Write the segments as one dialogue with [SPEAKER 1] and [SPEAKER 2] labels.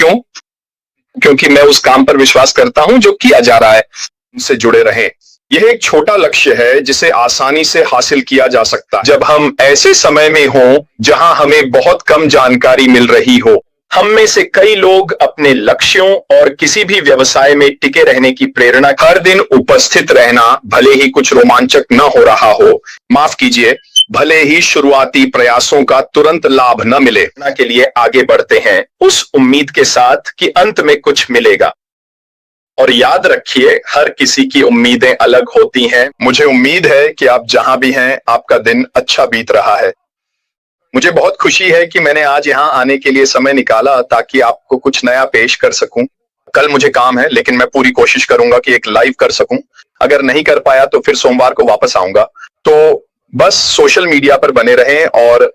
[SPEAKER 1] क्यों? क्योंकि मैं उस काम पर विश्वास करता हूं जो किया जा रहा है, उनसे जुड़े रहें। यह एक छोटा लक्ष्य है जिसे आसानी से हासिल किया जा सकता है जब हम ऐसे समय में हों जहां हमें बहुत कम जानकारी मिल रही हो। हम में से कई लोग अपने लक्ष्यों और किसी भी व्यवसाय में टिके रहने की प्रेरणा हर दिन उपस्थित रहना, भले ही कुछ रोमांचक न हो रहा हो, माफ कीजिए, भले ही शुरुआती प्रयासों का तुरंत लाभ न मिले, के लिए आगे बढ़ते हैं उस उम्मीद के साथ कि अंत में कुछ मिलेगा। और याद रखिए, हर किसी की उम्मीदें अलग होती हैं। मुझे उम्मीद है कि आप जहां भी हैं, आपका दिन अच्छा बीत रहा है। मुझे बहुत खुशी है कि मैंने आज यहाँ आने के लिए समय निकाला ताकि आपको कुछ नया पेश कर सकूं। कल मुझे काम है, लेकिन मैं पूरी कोशिश करूंगा कि एक लाइव कर सकूं। अगर नहीं कर पाया तो फिर सोमवार को वापस आऊंगा। तो बस सोशल मीडिया पर बने रहें और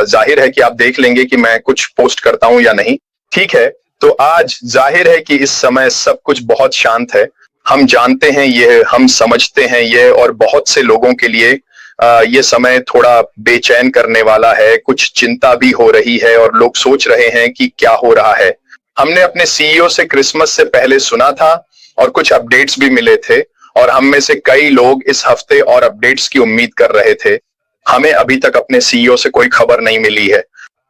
[SPEAKER 1] जाहिर है कि आप देख लेंगे कि मैं कुछ पोस्ट करता हूं या नहीं। ठीक है, तो आज जाहिर है कि इस समय सब कुछ बहुत शांत है। हम जानते हैं ये, हम समझते हैं ये, और बहुत से लोगों के लिए ये समय थोड़ा बेचैन करने वाला है। कुछ चिंता भी हो रही है और लोग सोच रहे हैं कि क्या हो रहा है। हमने अपने सीईओ से क्रिसमस से पहले सुना था और कुछ अपडेट्स भी मिले थे, और हम में से कई लोग इस हफ्ते और अपडेट्स की उम्मीद कर रहे थे। हमें अभी तक अपने सीईओ से कोई खबर नहीं मिली है।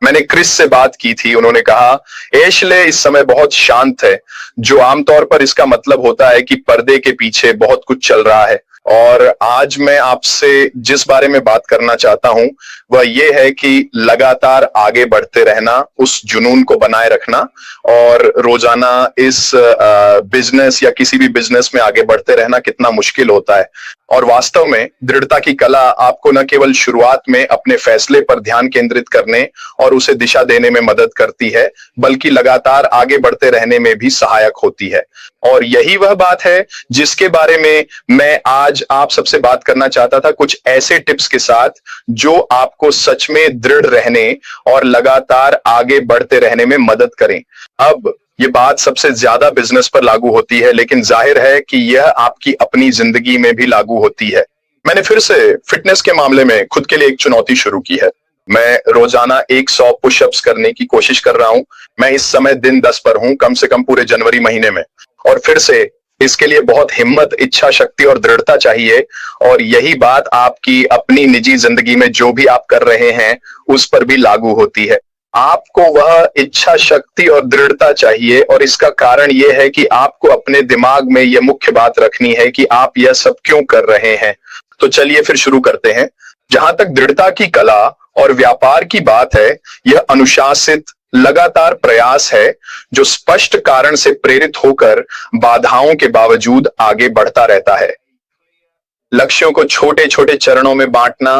[SPEAKER 1] मैंने क्रिस से बात की थी, उन्होंने कहा एशले इस समय बहुत शांत है, जो आमतौर पर इसका मतलब होता है कि पर्दे के पीछे बहुत कुछ चल रहा है। और आज मैं आपसे जिस बारे में बात करना चाहता हूं वह ये है कि लगातार आगे बढ़ते रहना, उस जुनून को बनाए रखना और रोजाना इस बिजनेस या किसी भी बिजनेस में आगे बढ़ते रहना कितना मुश्किल होता है। और वास्तव में दृढ़ता की कला आपको न केवल शुरुआत में अपने फैसले पर ध्यान केंद्रित करने और उसे दिशा देने में मदद करती है, बल्कि लगातार आगे बढ़ते रहने में भी सहायक होती है। और यही वह बात है जिसके बारे में मैं आज आप सबसे बात करना चाहता था, कुछ ऐसे टिप्स के साथ जो आपको सच में दृढ़ रहने और लगातार आगे बढ़ते रहने में मदद करें। अब ये बात सबसे ज्यादा बिजनेस पर लागू होती है, लेकिन जाहिर है कि यह आपकी अपनी जिंदगी में भी लागू होती है। मैंने फिर से फिटनेस के मामले में खुद के लिए एक चुनौती शुरू की है। मैं रोजाना 100 पुशअप्स करने की कोशिश कर रहा हूं। मैं इस समय दिन 10 पर हूं, कम से कम पूरे जनवरी महीने में। और फिर से इसके लिए बहुत हिम्मत, इच्छा शक्ति और दृढ़ता चाहिए। और यही बात आपकी अपनी निजी जिंदगी में जो भी आप कर रहे हैं उस पर भी लागू होती है। आपको वह इच्छा शक्ति और दृढ़ता चाहिए, और इसका कारण यह है कि आपको अपने दिमाग में यह मुख्य बात रखनी है कि आप यह सब क्यों कर रहे हैं। तो चलिए फिर शुरू करते हैं। जहां तक दृढ़ता की कला और व्यापार की बात है, यह अनुशासित लगातार प्रयास है जो स्पष्ट कारण से प्रेरित होकर बाधाओं के बावजूद आगे बढ़ता रहता है। लक्ष्यों को छोटे छोटे चरणों में बांटना,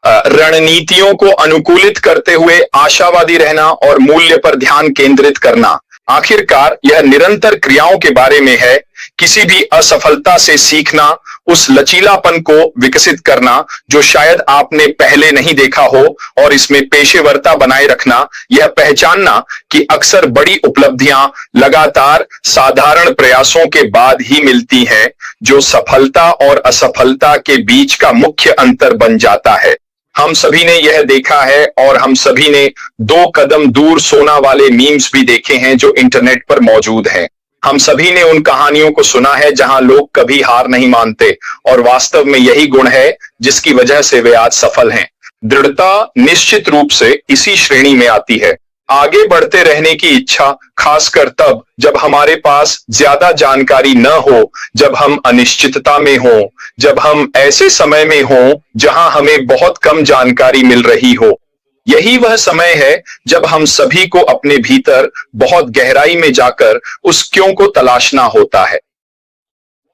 [SPEAKER 1] रणनीतियों को अनुकूलित करते हुए आशावादी रहना और मूल्य पर ध्यान केंद्रित करना। आखिरकार यह निरंतर क्रियाओं के बारे में है। किसी भी असफलता से सीखना, उस लचीलापन को विकसित करना जो शायद आपने पहले नहीं देखा हो, और इसमें पेशेवरता बनाए रखना, यह पहचानना कि अक्सर बड़ी उपलब्धियां लगातार साधारण प्रयासों के बाद ही मिलती हैं, जो सफलता और असफलता के बीच का मुख्य अंतर बन जाता है। हम सभी ने यह देखा है, और हम सभी ने 2 कदम दूर सोना वाले मीम्स भी देखे हैं जो इंटरनेट पर मौजूद हैं। हम सभी ने उन कहानियों को सुना है जहां लोग कभी हार नहीं मानते, और वास्तव में यही गुण है जिसकी वजह से वे आज सफल हैं। दृढ़ता निश्चित रूप से इसी श्रेणी में आती है। आगे बढ़ते रहने की इच्छा, खासकर तब जब हमारे पास ज्यादा जानकारी न हो, जब हम अनिश्चितता में हो, जब हम ऐसे समय में हो जहां हमें बहुत कम जानकारी मिल रही हो। यही वह समय है जब हम सभी को अपने भीतर बहुत गहराई में जाकर उस क्यों को तलाशना होता है।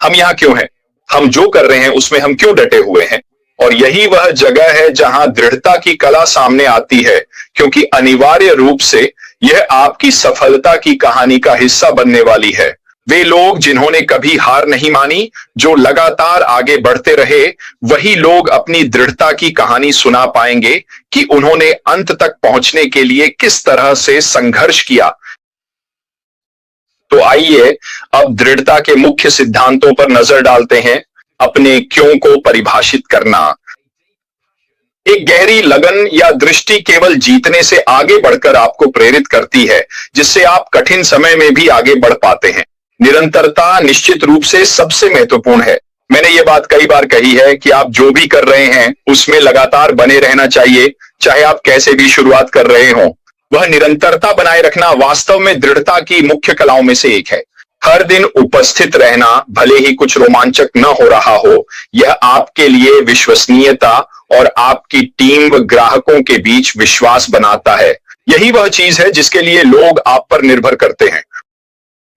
[SPEAKER 1] हम यहां क्यों हैं? हम जो कर रहे हैं उसमें हम क्यों डटे हुए हैं? और यही वह जगह है जहां दृढ़ता की कला सामने आती है, क्योंकि अनिवार्य रूप से यह आपकी सफलता की कहानी का हिस्सा बनने वाली है। वे लोग जिन्होंने कभी हार नहीं मानी, जो लगातार आगे बढ़ते रहे, वही लोग अपनी दृढ़ता की कहानी सुना पाएंगे कि उन्होंने अंत तक पहुंचने के लिए किस तरह से संघर्ष किया। तो आइए अब दृढ़ता के मुख्य सिद्धांतों पर नजर डालते हैं। अपने क्यों को परिभाषित करना। एक गहरी लगन या दृष्टि केवल जीतने से आगे बढ़कर आपको प्रेरित करती है, जिससे आप कठिन समय में भी आगे बढ़ पाते हैं। निरंतरता निश्चित रूप से सबसे महत्वपूर्ण है। मैंने ये बात कई बार कही है कि आप जो भी कर रहे हैं उसमें लगातार बने रहना चाहिए, चाहे आप कैसे भी शुरुआत कर रहे हो। वह निरंतरता बनाए रखना वास्तव में दृढ़ता की मुख्य कलाओं में से एक है। हर दिन उपस्थित रहना, भले ही कुछ रोमांचक न हो रहा हो, यह आपके लिए विश्वसनीयता और आपकी टीम व ग्राहकों के बीच विश्वास बनाता है। यही वह चीज है जिसके लिए लोग आप पर निर्भर करते हैं।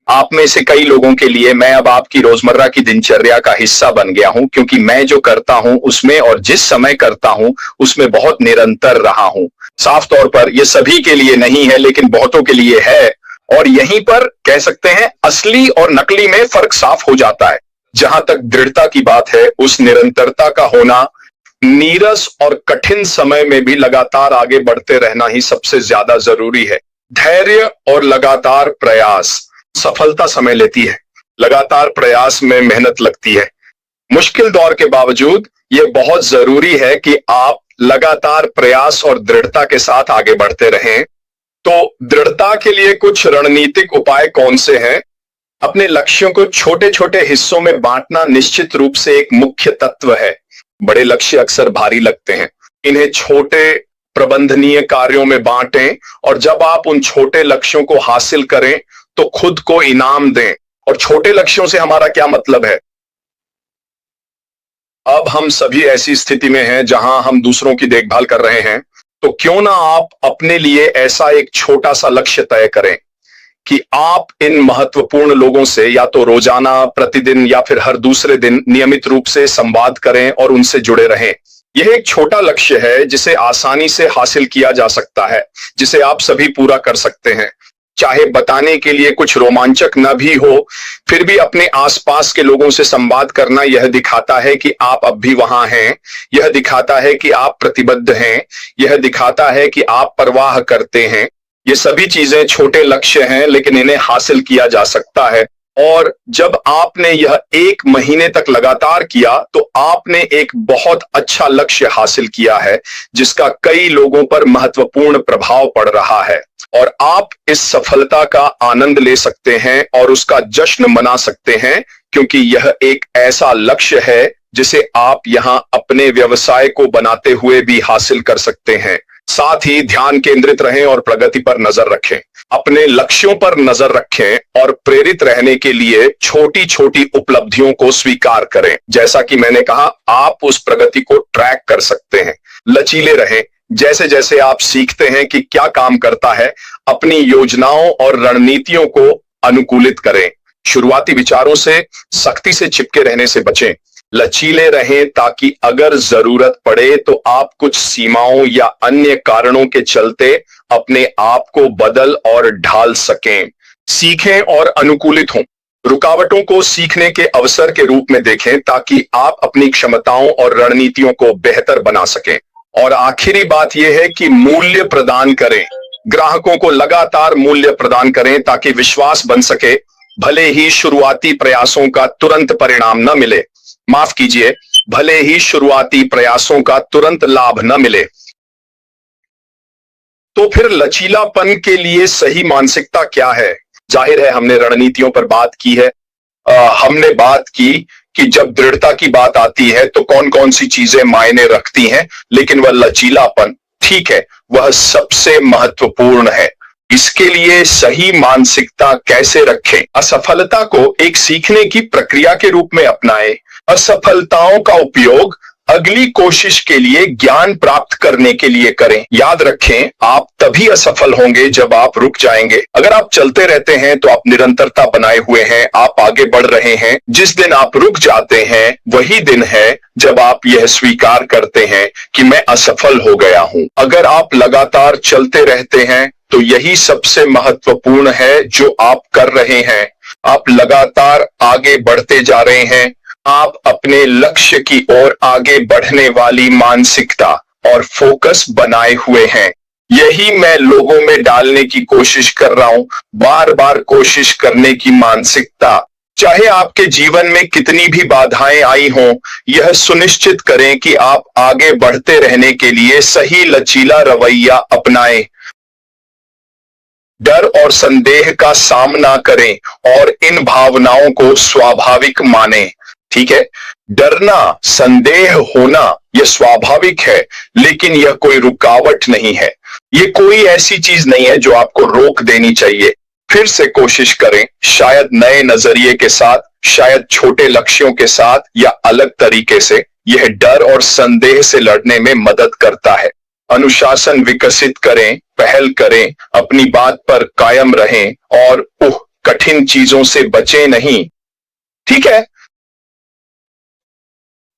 [SPEAKER 1] आप में से कई लोगों के लिए मैं अब आपकी रोजमर्रा की दिनचर्या का हिस्सा बन गया हूं, क्योंकि मैं जो करता हूं उसमें और जिस समय करता हूं उसमें बहुत निरंतर रहा हूं। साफ तौर पर यह सभी के लिए नहीं है, लेकिन बहुतों के लिए है। और यहीं पर कह सकते हैं असली और नकली में फर्क साफ हो जाता है। जहां तक दृढ़ता की बात है, उस निरंतरता का होना, नीरस और कठिन समय में भी लगातार आगे बढ़ते रहना ही सबसे ज्यादा जरूरी है। धैर्य और लगातार प्रयास। सफलता समय लेती है, लगातार प्रयास में मेहनत लगती है। मुश्किल दौर के बावजूद यह बहुत जरूरी है कि आप लगातार प्रयास और दृढ़ता के साथ आगे बढ़ते रहें। तो दृढ़ता के लिए कुछ रणनीतिक उपाय कौन से हैं? अपने लक्ष्यों को छोटे छोटे हिस्सों में बांटना निश्चित रूप से एक मुख्य तत्व है। बड़े लक्ष्य अक्सर भारी लगते हैं। इन्हें छोटे प्रबंधनीय कार्यों में बांटें, और जब आप उन छोटे लक्ष्यों को हासिल करें तो खुद को इनाम दें। और छोटे लक्ष्यों से हमारा क्या मतलब है? अब हम सभी ऐसी स्थिति में हैं जहां हम दूसरों की देखभाल कर रहे हैं, तो क्यों ना आप अपने लिए ऐसा एक छोटा सा लक्ष्य तय करें कि आप इन महत्वपूर्ण लोगों से या तो रोजाना, प्रतिदिन या फिर हर दूसरे दिन नियमित रूप से संवाद करें और उनसे जुड़े रहें। यह एक छोटा लक्ष्य है जिसे आसानी से हासिल किया जा सकता है, जिसे आप सभी पूरा कर सकते हैं। चाहे बताने के लिए कुछ रोमांचक न भी हो, फिर भी अपने आसपास के लोगों से संवाद करना यह दिखाता है कि आप अब भी वहां हैं। यह दिखाता है कि आप प्रतिबद्ध हैं। यह दिखाता है कि आप परवाह करते हैं। ये सभी चीजें छोटे लक्ष्य हैं, लेकिन इन्हें हासिल किया जा सकता है। और जब आपने यह 1 महीने तक लगातार किया, तो आपने एक बहुत अच्छा लक्ष्य हासिल किया है, जिसका कई लोगों पर महत्वपूर्ण प्रभाव पड़ रहा है। और आप इस सफलता का आनंद ले सकते हैं और उसका जश्न मना सकते हैं, क्योंकि यह एक ऐसा लक्ष्य है जिसे आप यहां अपने व्यवसाय को बनाते हुए भी हासिल कर सकते हैं। साथ ही ध्यान केंद्रित रहें और प्रगति पर नजर रखें। अपने लक्ष्यों पर नजर रखें और प्रेरित रहने के लिए छोटी छोटी उपलब्धियों को स्वीकार करें। जैसा कि मैंने कहा, आप उस प्रगति को ट्रैक कर सकते हैं। लचीले रहें। जैसे जैसे आप सीखते हैं कि क्या काम करता है, अपनी योजनाओं और रणनीतियों को अनुकूलित करें। शुरुआती विचारों से सख्ती से चिपके रहने से बचें। लचीले रहें ताकि अगर जरूरत पड़े तो आप कुछ सीमाओं या अन्य कारणों के चलते अपने आप को बदल और ढाल सकें। सीखें और अनुकूलित हों। रुकावटों को सीखने के अवसर के रूप में देखें ताकि आप अपनी क्षमताओं और रणनीतियों को बेहतर बना सकें। और आखिरी बात यह है कि मूल्य प्रदान करें। ग्राहकों को लगातार मूल्य प्रदान करें ताकि विश्वास बन सके, भले ही शुरुआती प्रयासों का तुरंत परिणाम न मिले। माफ कीजिए, भले ही शुरुआती प्रयासों का तुरंत लाभ न मिले। तो फिर लचीलापन के लिए सही मानसिकता क्या है? जाहिर है हमने रणनीतियों पर बात की है। हमने बात की कि जब दृढ़ता की बात आती है तो कौन कौन सी चीजें मायने रखती हैं, लेकिन वह लचीलापन, ठीक है, वह सबसे महत्वपूर्ण है। इसके लिए सही मानसिकता कैसे रखें? असफलता को एक सीखने की प्रक्रिया के रूप में अपनाएं। असफलताओं का उपयोग अगली कोशिश के लिए ज्ञान प्राप्त करने के लिए करें। याद रखें, आप तभी असफल होंगे जब आप रुक जाएंगे। अगर आप चलते रहते हैं तो आप निरंतरता बनाए हुए हैं, आप आगे बढ़ रहे हैं। जिस दिन आप रुक जाते हैं वही दिन है जब आप यह स्वीकार करते हैं कि मैं असफल हो गया हूं। अगर आप लगातार चलते रहते हैं तो यही सबसे महत्वपूर्ण है जो आप कर रहे हैं। आप लगातार आगे बढ़ते जा रहे हैं। आप अपने लक्ष्य की ओर आगे बढ़ने वाली मानसिकता और फोकस बनाए हुए हैं। यही मैं लोगों में डालने की कोशिश कर रहा हूं। बार बार कोशिश करने की मानसिकता, चाहे आपके जीवन में कितनी भी बाधाएं आई हों, यह सुनिश्चित करें कि आप आगे बढ़ते रहने के लिए सही लचीला रवैया अपनाएं। डर और संदेह का सामना करें और इन भावनाओं को स्वाभाविक मानें। ठीक है, डरना, संदेह होना यह स्वाभाविक है, लेकिन यह कोई रुकावट नहीं है। ये कोई ऐसी चीज नहीं है जो आपको रोक देनी चाहिए। फिर से कोशिश करें, शायद नए नजरिए के साथ, शायद छोटे लक्ष्यों के साथ या अलग तरीके से। यह डर और संदेह से लड़ने में मदद करता है। अनुशासन विकसित करें, पहल करें, अपनी बात पर कायम रहें और कठिन चीजों से बचें नहीं। ठीक है,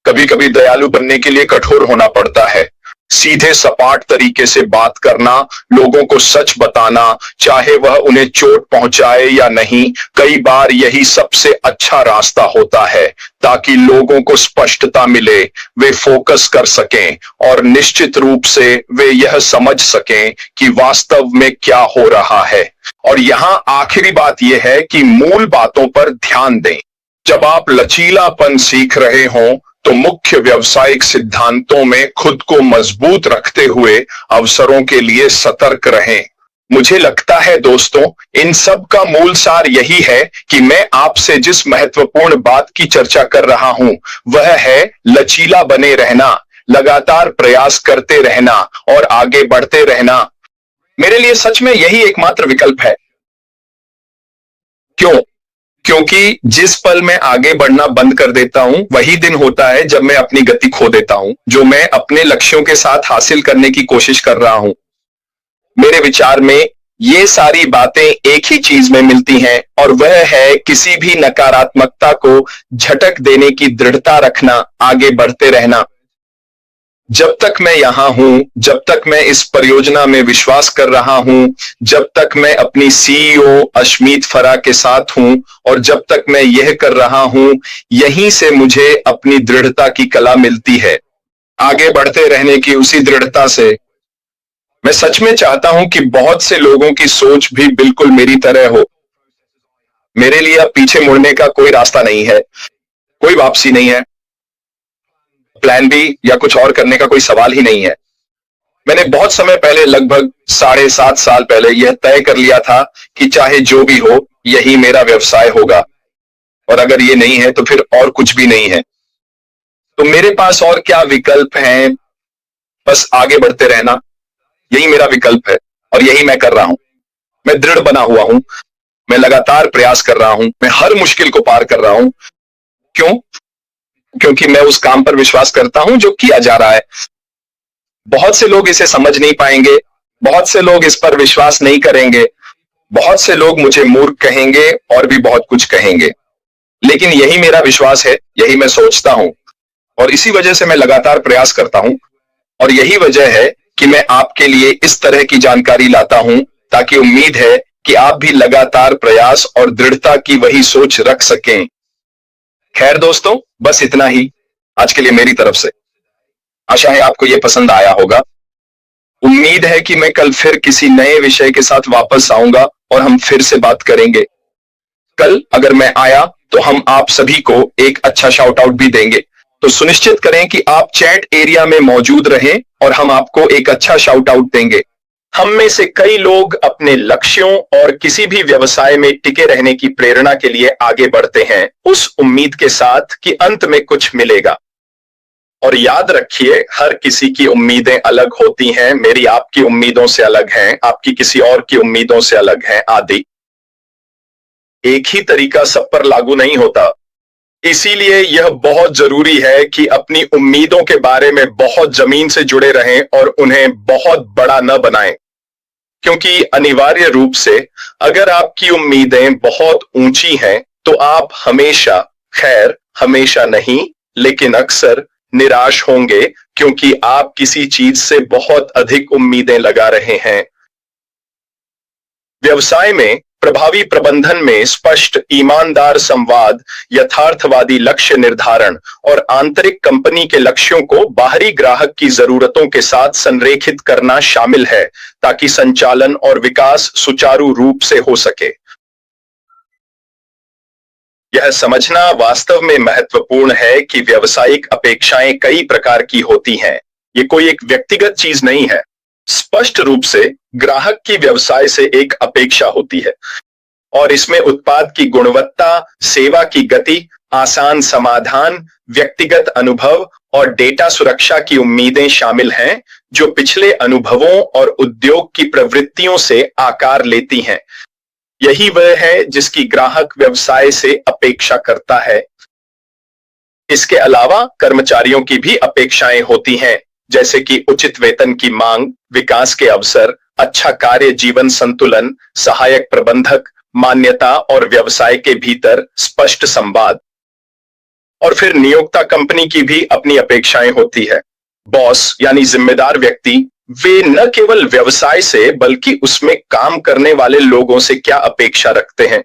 [SPEAKER 1] कभी कभी दयालु बनने के लिए कठोर होना पड़ता है। सीधे सपाट तरीके से बात करना, लोगों को सच बताना, चाहे वह उन्हें चोट पहुंचाए या नहीं, कई बार यही सबसे अच्छा रास्ता होता है, ताकि लोगों को स्पष्टता मिले, वे फोकस कर सकें और निश्चित रूप से वे यह समझ सकें कि वास्तव में क्या हो रहा है। और यहां आखिरी बात यह है कि मूल बातों पर ध्यान दें। जब आप लचीलापन सीख रहे हों, तो मुख्य व्यावसायिक सिद्धांतों में खुद को मजबूत रखते हुए अवसरों के लिए सतर्क रहें। मुझे लगता है दोस्तों, इन सब का मूल सार यही है कि मैं आपसे जिस महत्वपूर्ण बात की चर्चा कर रहा हूं, वह है लचीला बने रहना, लगातार प्रयास करते रहना और आगे बढ़ते रहना। मेरे लिए सच में यही एकमात्र विकल्प है। क्यों? क्योंकि जिस पल मैं आगे बढ़ना बंद कर देता हूं, वही दिन होता है जब मैं अपनी गति खो देता हूं, जो मैं अपने लक्ष्यों के साथ हासिल करने की कोशिश कर रहा हूं। मेरे विचार में ये सारी बातें एक ही चीज में मिलती हैं, और वह है किसी भी नकारात्मकता को झटक देने की दृढ़ता रखना, आगे बढ़ते रहना। जब तक मैं यहां हूं, जब तक मैं इस परियोजना में विश्वास कर रहा हूं, जब तक मैं अपनी सीईओ अश्मीत फरा के साथ हूं, और जब तक मैं यह कर रहा हूं, यहीं से मुझे अपनी दृढ़ता की कला मिलती है, आगे बढ़ते रहने की उसी दृढ़ता से। मैं सच में चाहता हूं कि बहुत से लोगों की सोच भी बिल्कुल मेरी तरह हो। मेरे लिए अब पीछे मुड़ने का कोई रास्ता नहीं है, कोई वापसी नहीं है, प्लान बी या कुछ और करने का कोई सवाल ही नहीं है। मैंने बहुत समय पहले, लगभग 7.5 साल पहले, यह तय कर लिया था कि चाहे जो भी हो, यही मेरा व्यवसाय होगा, और अगर ये नहीं है तो फिर और कुछ भी नहीं है। तो मेरे पास और क्या विकल्प हैं? बस आगे बढ़ते रहना, यही मेरा विकल्प है, और यही मैं कर रहा हूं। मैं दृढ़ बना हुआ हूं, मैं लगातार प्रयास कर रहा हूं, मैं हर मुश्किल को पार कर रहा हूं। क्यों? क्योंकि मैं उस काम पर विश्वास करता हूं जो किया जा रहा है। बहुत से लोग इसे समझ नहीं पाएंगे, बहुत से लोग इस पर विश्वास नहीं करेंगे, बहुत से लोग मुझे मूर्ख कहेंगे और भी बहुत कुछ कहेंगे, लेकिन यही मेरा विश्वास है, यही मैं सोचता हूं, और इसी वजह से मैं लगातार प्रयास करता हूं। और यही वजह है कि मैं आपके लिए इस तरह की जानकारी लाता हूं, ताकि उम्मीद है कि आप भी लगातार प्रयास और दृढ़ता की वही सोच रख सकें। खैर दोस्तों, बस इतना ही आज के लिए मेरी तरफ से। आशा है आपको यह पसंद आया होगा। उम्मीद है कि मैं कल फिर किसी नए विषय के साथ वापस आऊंगा और हम फिर से बात करेंगे। कल अगर मैं आया तो हम आप सभी को एक अच्छा शाउट आउट भी देंगे, तो सुनिश्चित करें कि आप चैट एरिया में मौजूद रहें और हम आपको एक अच्छा शाउट आउट देंगे। हम में से कई लोग अपने लक्ष्यों और किसी भी व्यवसाय में टिके रहने की प्रेरणा के लिए आगे बढ़ते हैं, उस उम्मीद के साथ कि अंत में कुछ मिलेगा। और याद रखिए, हर किसी की उम्मीदें अलग होती हैं। मेरी आपकी उम्मीदों से अलग हैं, आपकी किसी और की उम्मीदों से अलग हैं, आदि। एक ही तरीका सब पर लागू नहीं होता। इसीलिए यह बहुत जरूरी है कि अपनी उम्मीदों के बारे में बहुत जमीन से जुड़े रहें और उन्हें बहुत बड़ा न बनाएं, क्योंकि अनिवार्य रूप से अगर आपकी उम्मीदें बहुत ऊंची हैं, तो आप हमेशा, खैर हमेशा नहीं, लेकिन अक्सर निराश होंगे, क्योंकि आप किसी चीज से बहुत अधिक उम्मीदें लगा रहे हैं। व्यवसाय में प्रभावी प्रबंधन में स्पष्ट, ईमानदार संवाद, यथार्थवादी लक्ष्य निर्धारण और आंतरिक कंपनी के लक्ष्यों को बाहरी ग्राहक की जरूरतों के साथ संरेखित करना शामिल है, ताकि संचालन और विकास सुचारू रूप से हो सके। यह समझना वास्तव में महत्वपूर्ण है कि व्यावसायिक अपेक्षाएं कई प्रकार की होती हैं। ये कोई एक व्यक्तिगत चीज नहीं है। स्पष्ट रूप से ग्राहक की व्यवसाय से एक अपेक्षा होती है और इसमें उत्पाद की गुणवत्ता, सेवा की गति, आसान समाधान, व्यक्तिगत अनुभव और डेटा सुरक्षा की उम्मीदें शामिल हैं, जो पिछले अनुभवों और उद्योग की प्रवृत्तियों से आकार लेती हैं। यही वह है जिसकी ग्राहक व्यवसाय से अपेक्षा करता है। इसके अलावा कर्मचारियों की भी अपेक्षाएं होती हैं, जैसे कि उचित वेतन की मांग, विकास के अवसर, अच्छा कार्य जीवन संतुलन, सहायक प्रबंधक, मान्यता और व्यवसाय के भीतर स्पष्ट संवाद। और फिर नियोक्ता कंपनी की भी अपनी अपेक्षाएं होती है। बॉस यानी जिम्मेदार व्यक्ति, वे न केवल व्यवसाय से बल्कि उसमें काम करने वाले लोगों से क्या अपेक्षा रखते हैं,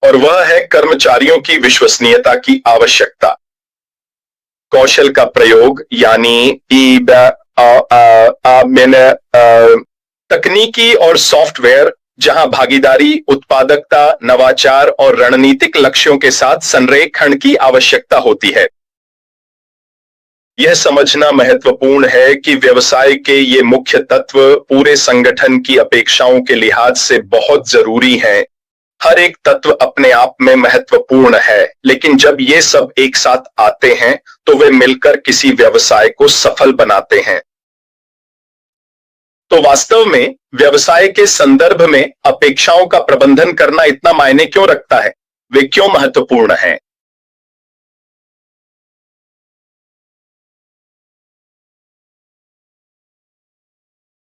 [SPEAKER 1] और वह है कर्मचारियों की विश्वसनीयता की आवश्यकता। कौशल का प्रयोग यानी तकनीकी और सॉफ्टवेयर, जहां भागीदारी, उत्पादकता, नवाचार और रणनीतिक लक्ष्यों के साथ संरेखण की आवश्यकता होती है। यह समझना महत्वपूर्ण है कि व्यवसाय के ये मुख्य तत्व पूरे संगठन की अपेक्षाओं के लिहाज से बहुत जरूरी हैं। हर एक तत्व अपने आप में महत्वपूर्ण है, लेकिन जब ये सब एक साथ आते हैं तो वे मिलकर किसी व्यवसाय को सफल बनाते हैं। तो वास्तव में व्यवसाय के संदर्भ में अपेक्षाओं का प्रबंधन करना इतना मायने क्यों रखता है? वे क्यों महत्वपूर्ण हैं?